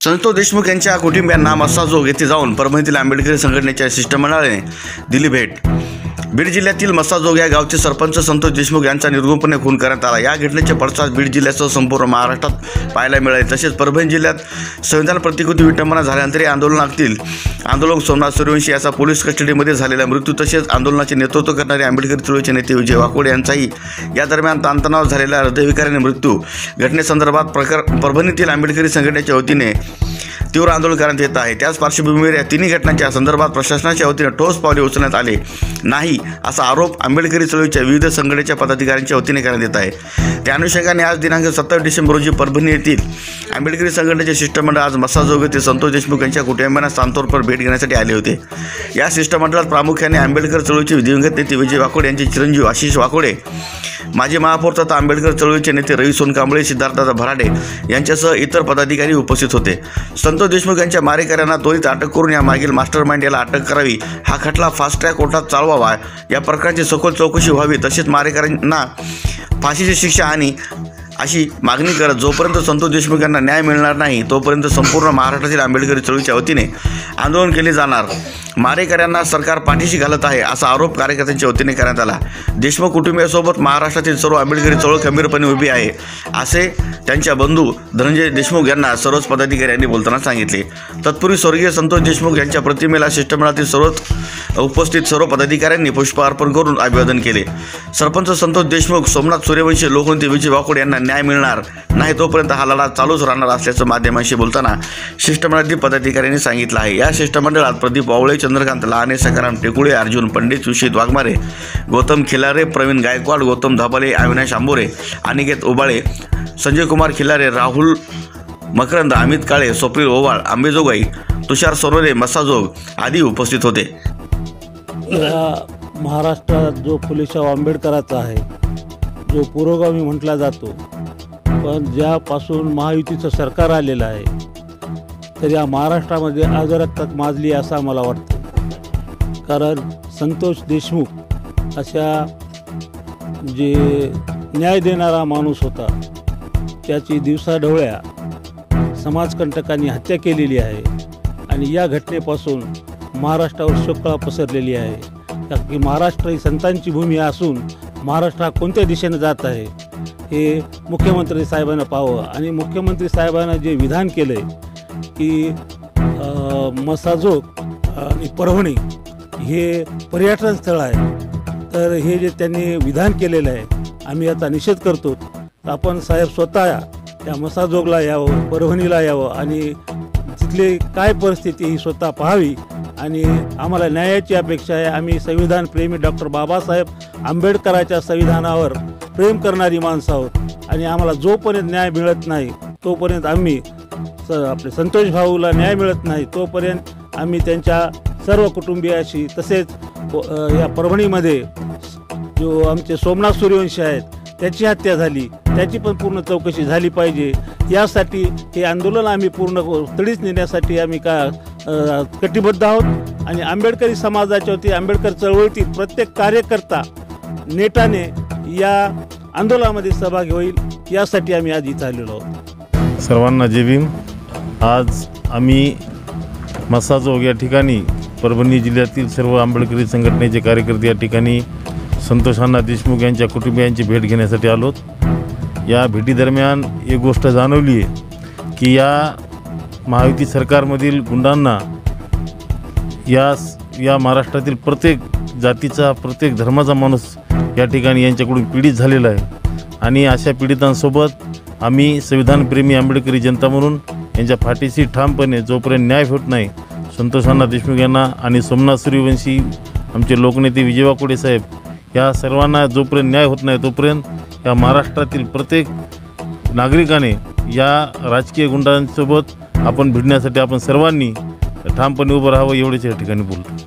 संतोष देशमुख यांच्या कुटुंबियांना मस्साजोग येथे जाऊन परभणीतील आंबेडकरी संघटनेच्या शिष्टमंडळाने दिली भेट। बीड जिल्ह्यातील मस्साजोग या गावचे सरपंच संतोष देशमुख यांचा निर्घृणपणे खून करण्यात आला। या घटनेचे पडसाद बीड जिल्ह्यासह संपूर्ण महाराष्ट्रात पाहायला मिळाले। तसेच परभणी जिल्ह्यात संविधान प्रतिकृती विटंबना झाल्यानंतर आंदोलक सोमनाथ सूर्यवंशी याचा पोलीस कस्टडीमध्ये झालेला मृत्यू तसेच आंदोलनाचे नेतृत्व करणारे आंबेडकरी चळवळीचे नेते विजय वाकोडे यांचाही या दरम्यान ताणतणाव झालेला हृदयविकाराने मृत्यू घटनेसंदर्भात परभणीतील आंबेडकरी संघटनेच्या वतीने तीव्र आंदोलन करण्यात येत आहे। त्याच पार्श्वभूमीवर या तिन्ही घटनांच्या संदर्भात प्रशासनाच्या वतीने ठोस पावले उचलण्यात आले नाही असा आरोप आंबेडकरी चळवळीच्या विविध संघटनेच्या पदाधिकाऱ्यांच्या वतीने करण्यात येत आहे। त्या अनुषंगाने आज दिनांक 27 डिसेंबर रोजी परभणी येथील आंबेडकरी संघटनेचे शिष्टमंडळ आज मस्साजोग येथे संतोष देशमुख यांच्या कुटुंबियांना सांत्वनपर भेट घेण्यासाठी आले होते। या शिष्टमंडळात प्रामुख्याने आंबेडकर चळवळीचे दिवंगत नेते विजय वाकोडे यांचे चिरंजीव आशिष वाकोडे, माजी महापौर तथा आंबेडकर चळवळीचे नेते रवी सोनकांबळे, सिद्धार्थदादा भराडे यांच्यासह इतर पदाधिकारी उपस्थित होते। संतोष देशमुख यांच्या मारेकऱ्यांना त्वरित अटक करून या मागील मास्टरमाइंड याला अटक करावी, हा खटला फास्ट ट्रॅक कोर्टात चालवावा, या प्रकारची सखोल चौकशी व्हावी तसेच मारेकऱ्यांना फाशीची शिक्षा आणि अशी मागणी करत जोपर्यंत संतोष देशमुख यांना न्याय मिळणार नाही तोपर्यंत संपूर्ण महाराष्ट्रातील आंबेडकरी चळवळीच्या वतीने आंदोलन केले जाणार। मारेकऱ्यांना सरकार पाठीशी घालत आहे असा आरोप कार्यकर्त्यांच्या वतीने करण्यात आला। देशमुख कुटुंबियांसोबत महाराष्ट्रातील सर्व आंबेडकरी चळवळ खंबीरपणे उभी आहे असे त्यांच्या बंधू धनंजय देशमुख यांना सर्वच पदाधिकाऱ्यांनी बोलताना सांगितले। तत्पूर्वी स्वर्गीय संतोष देशमुख यांच्या प्रतिमेला शिष्टमंडळातील उपस्थित सर्व पदाधिकाऱ्यांनी पुष्प अर्पण करून अभिवादन केले। सरपंच संतोष देशमुख, सोमनाथ सूर्यवंशी, लोकनेते विजय वाकोडे यांना न्याय मिळणार नाही तोपर्यंत हा लढा चालूच राहणार असल्याचं माध्यमांशी बोलताना शिष्टमंडळातील पदाधिकाऱ्यांनी सांगितलं आहे। या शिष्टमंडळात प्रदीप वावळे, चंद्रकांत लहाने, सकाराम टेकुळे, अर्जुन पंडित, सुशीत वाघमारे, गौतम खिलारे, प्रवीण गायकवाड, गौतम धाबाले, अविनाश आंबोरे, अनिकेत उबाळे, संजय कुमार खिलारे, राहुल मकरंद, अमित काळे, स्वप्नील ओवाळ, आंबेजोगाई, तुषार सोनवणे, मस्साजोग आदी उपस्थित होते। महाराष्ट्रात जो फुलेशाह आंबेडकरांचा आहे, जो पुरोगामी म्हटला जातो, पण ज्यापासून महायुतीचं सरकार आलेलं आहे तर या महाराष्ट्रामध्ये अगरक्तात माजली असं मला वाटतं। कारण संतोष देशमुख अशा जे न्याय देणारा माणूस होता त्याची दिवसाढवळ्या समाजकंटकांनी हत्या केलेली आहे आणि या घटनेपासून महाराष्ट्रावर शोककळा पसरलेली आहे। कारण की महाराष्ट्र ही संतांची भूमी असून महाराष्ट्र हा कोणत्या दिशेने जात आहे हे मुख्यमंत्री साहेबांना पाहावं आणि मुख्यमंत्री साहेबांना जे विधान केलं आहे की मस्साजोग आणि परभणी हे पर्यटन स्थळ आहे, तर हे जे त्यांनी विधान केलेलं आहे आम्ही याचा निषेध करतो। आपण साहेब स्वतः त्या मस्साजोगला यावं, परभणीला यावं आणि तिथली काय परिस्थिती ही स्वतः पाहावी आणि आम्हाला न्यायाची अपेक्षा आहे। आम्ही संविधान प्रेमी डॉक्टर बाबासाहेब आंबेडकरांच्या संविधानावर प्रेम करणारी माणसं आहोत आणि आम्हाला जोपर्यंत न्याय मिळत नाही तोपर्यंत आम्ही आपले संतोष भाऊला न्याय मिळत नाही तोपर्यंत आम्ही त्यांच्या सर्व कुटुंबियाशी तसेच या परभणीमध्ये जो आमचे सोमनाथ सूर्यवंशी आहेत त्याची हत्या झाली त्याची पण पूर्ण चौकशी झाली पाहिजे। यासाठी हे आंदोलन आम्ही पूर्ण तडीस नेण्यासाठी आम्ही कटिबद्ध आहोत आणि आंबेडकरी समाजाच्या वतीने आंबेडकर चळवळीतील प्रत्येक कार्यकर्ता नेटाने या आंदोलनामध्ये सहभागी होईल यासाठी आम्ही आज इथं आलेलो आहोत। सर्वांना जय भीम। आज आम्ही मस्साजोग या ठिकाणी परभणी जिल्ह्यातील सर्व आंबेडकरी संघटनेचे कार्यकर्ते या ठिकाणी संतोषांना देशमुख यांच्या कुटुंबियांची भेट घेण्यासाठी आलोत। या भेटीदरम्यान एक गोष्ट जाणवली आहे की या महायुती सरकारमधील गुंडांना या महाराष्ट्रातील प्रत्येक जातीचा, प्रत्येक धर्माचा माणूस या ठिकाणी यांच्याकडून पीडित झालेला आहे आणि अशा पीडितांसोबत आम्ही संविधानप्रेमी आंबेडकरी जनता म्हणून यांच्या पाठीशी ठामपणे जोपर्यंत न्याय होत नाही संतोषांना देशमुख यांना आणि सोमनाथ सूर्यवंशी आमचे लोकनेते विजय वाकोडे साहेब या सर्वांना जोपर्यंत न्याय होत नाही तोपर्यंत या महाराष्ट्रातील प्रत्येक नागरिकाने या राजकीय गुंडांसोबत आपण भिडण्यासाठी आपण सर्वांनी ठामपणे उभं राहावं एवढेच या ठिकाणी बोलतो।